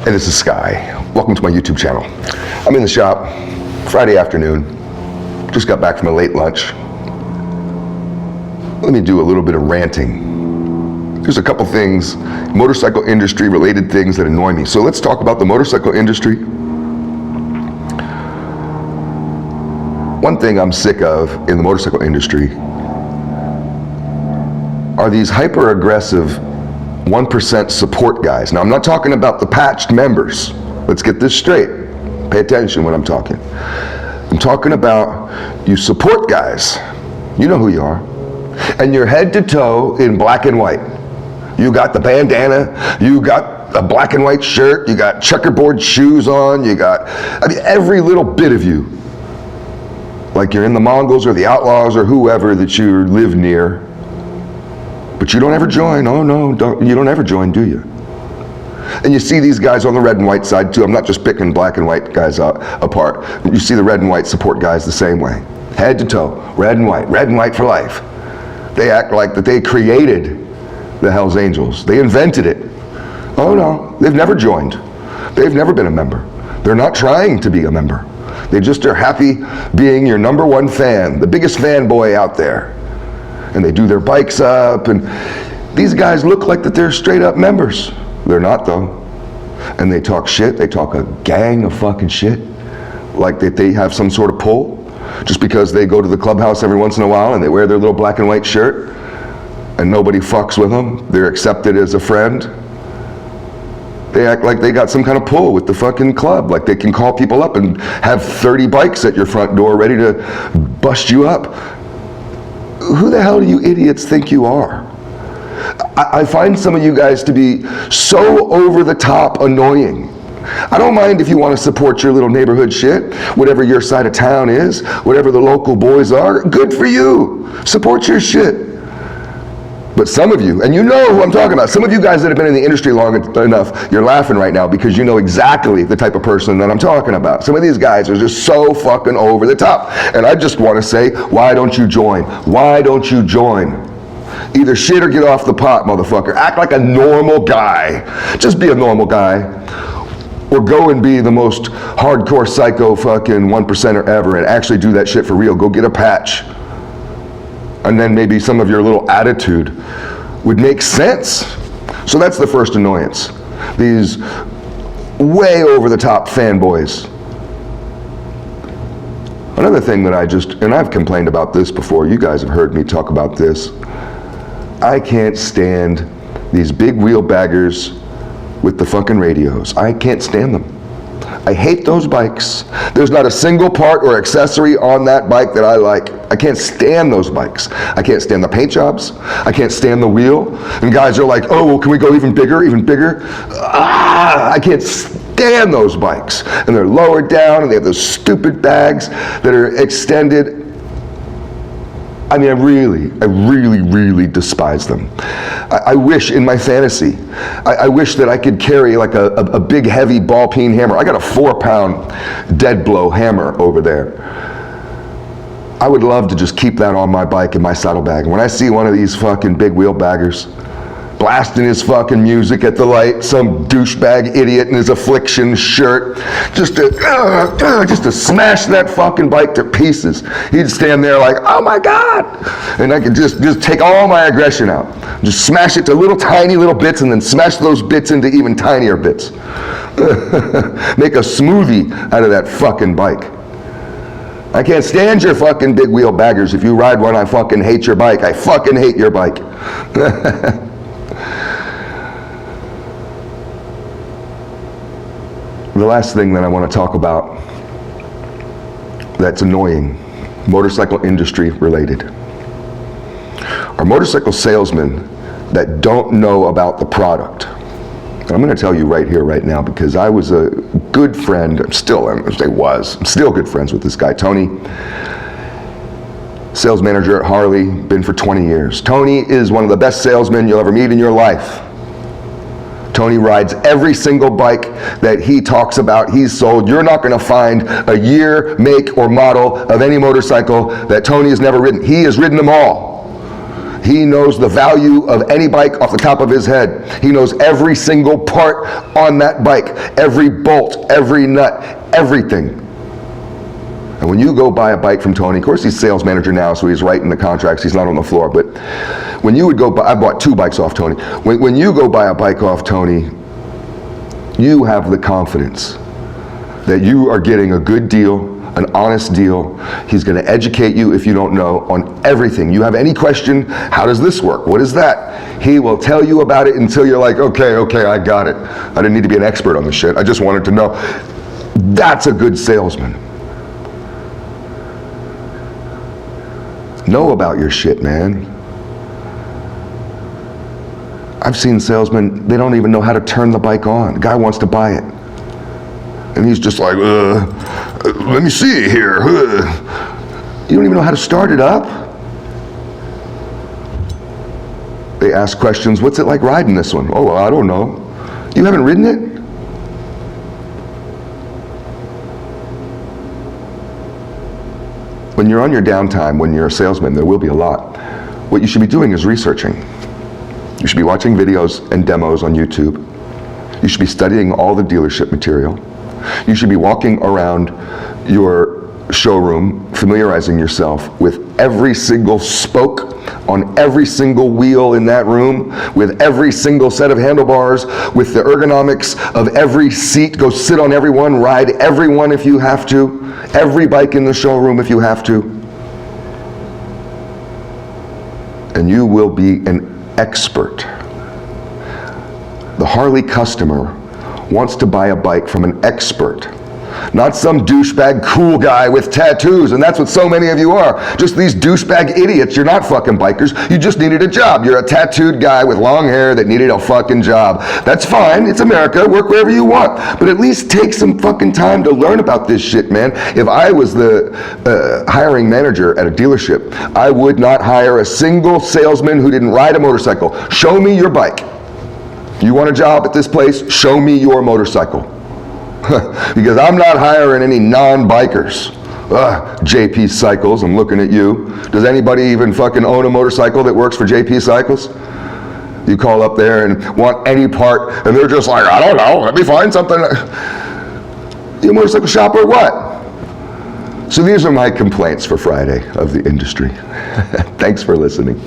Hey, this is Sky. Welcome to my YouTube channel. I'm in the shop, Friday afternoon. Just got back from a late lunch. Let me do a little bit of ranting. There's a couple things, motorcycle industry related things that annoy me. So let's talk about the motorcycle industry. One thing I'm sick of in the motorcycle industry are these hyper-aggressive 1% support guys. Now, I'm not talking about the patched members. Let's get this straight. Pay attention when I'm talking. I'm talking about you support guys. You know who you are. And you're head to toe in black and white. You got the bandana, you got a black and white shirt, you got checkerboard shoes on, you got, every little bit of you. Like you're in the Mongols or the Outlaws or whoever that you live near. But you don't ever join. Oh no, you don't ever join, do you? And you see these guys on the red and white side too. I'm not just picking black and white guys apart. You see the red and white support guys the same way. Head to toe, red and white for life. They act like that they created the Hells Angels. They invented it. Oh no, they've never joined. They've never been a member. They're not trying to be a member. They just are happy being your #1 fan, the biggest fanboy out there. And they do their bikes up, and these guys look like that they're straight up members. They're not though. And they talk shit, they talk a gang of fucking shit, like that they have some sort of pull, just because they go to the clubhouse every once in a while and they wear their little black and white shirt, and nobody fucks with them, they're accepted as a friend. They act like they got some kind of pull with the fucking club, like they can call people up and have 30 bikes at your front door ready to bust you up. Who the hell do you idiots think you are? I find some of you guys to be so over the top annoying. I don't mind if you want to support your little neighborhood shit, whatever your side of town is, whatever the local boys are, good for you. Support your shit. But some of you, and you know who I'm talking about, some of you guys that have been in the industry long enough, you're laughing right now because you know exactly the type of person that I'm talking about. Some of these guys are just so fucking over the top. And I just want to say, why don't you join? Why don't you join? Either shit or get off the pot, motherfucker. Act like a normal guy. Just be a normal guy. Or go and be the most hardcore psycho fucking 1%er ever and actually do that shit for real. Go get a patch. And then maybe some of your little attitude would make sense. So that's the first annoyance. These way over the top fanboys. Another thing that and I've complained about this before, you guys have heard me talk about this. I can't stand these big wheel baggers with the fucking radios. I can't stand them. I hate those bikes. There's not a single part or accessory on that bike that I like. I can't stand those bikes. I can't stand the paint jobs. I can't stand the wheel. And guys are like, oh, well, can we go even bigger, even bigger? I can't stand those bikes. And they're lowered down and they have those stupid bags that are extended. I mean, I really despise them. I wish in my fantasy, I wish that I could carry like a big heavy ball peen hammer. I got a 4-pound dead blow hammer over there. I would love to just keep that on my bike in my saddlebag. And when I see one of these fucking big wheel baggers blasting his fucking music at the light, some douchebag idiot in his Affliction shirt, just to smash that fucking bike to pieces. He'd stand there like, oh my God. And I could just take all my aggression out. Just smash it to little tiny little bits and then smash those bits into even tinier bits. Make a smoothie out of that fucking bike. I can't stand your fucking big wheel baggers. If you ride one, I fucking hate your bike. I fucking hate your bike. The last thing that I want to talk about that's annoying, motorcycle industry related, are motorcycle salesmen that don't know about the product. And I'm going to tell you right here, right now, because I was a good friend, I'm still good friends with this guy, Tony, sales manager at Harley, been for 20 years. Tony is one of the best salesmen you'll ever meet in your life. Tony rides every single bike that he talks about he's sold. You're not going to find a year, make, or model of any motorcycle that Tony has never ridden. He has ridden them all. He knows the value of any bike off the top of his head. He knows every single part on that bike, every bolt, every nut, everything. And when you go buy a bike from Tony, of course he's sales manager now, so he's writing the contracts, he's not on the floor, but when you would go buy, I bought 2 bikes off Tony. When you go buy a bike off Tony, you have the confidence that you are getting a good deal, an honest deal. He's going to educate you if you don't know on everything. You have any question, how does this work? What is that? He will tell you about it until you're like, okay, I got it. I didn't need to be an expert on this shit. I just wanted to know. That's a good salesman. Know about your shit, man. I've seen salesmen, they don't even know how to turn the bike on. The guy wants to buy it. And he's just like, let me see here. You don't even know how to start it up. They ask questions, what's it like riding this one? Oh, well, I don't know. You haven't ridden it? When you're on your downtime, when you're a salesman, there will be a lot. What you should be doing is researching. You should be watching videos and demos on YouTube. You should be studying all the dealership material. You should be walking around your showroom, familiarizing yourself with every single spoke on every single wheel in that room, with every single set of handlebars, with the ergonomics of every seat. Go sit on every one, ride every one if you have to, every bike in the showroom if you have to. And you will be an expert. The Harley customer wants to buy a bike from an expert, not some douchebag cool guy with tattoos, and that's what so many of you are. Just these douchebag idiots. You're not fucking bikers. You just needed a job. You're a tattooed guy with long hair that needed a fucking job. That's fine. It's America. Work wherever you want. But at least take some fucking time to learn about this shit, man. If I was the hiring manager at a dealership, I would not hire a single salesman who didn't ride a motorcycle. Show me your bike. You want a job at this place? Show me your motorcycle. Because I'm not hiring any non-bikers. JP Cycles, I'm looking at you. Does anybody even fucking own a motorcycle that works for JP Cycles? You call up there and want any part, and they're just like, I don't know, let me find something. You a motorcycle shop or what? So these are my complaints for Friday of the industry. Thanks for listening.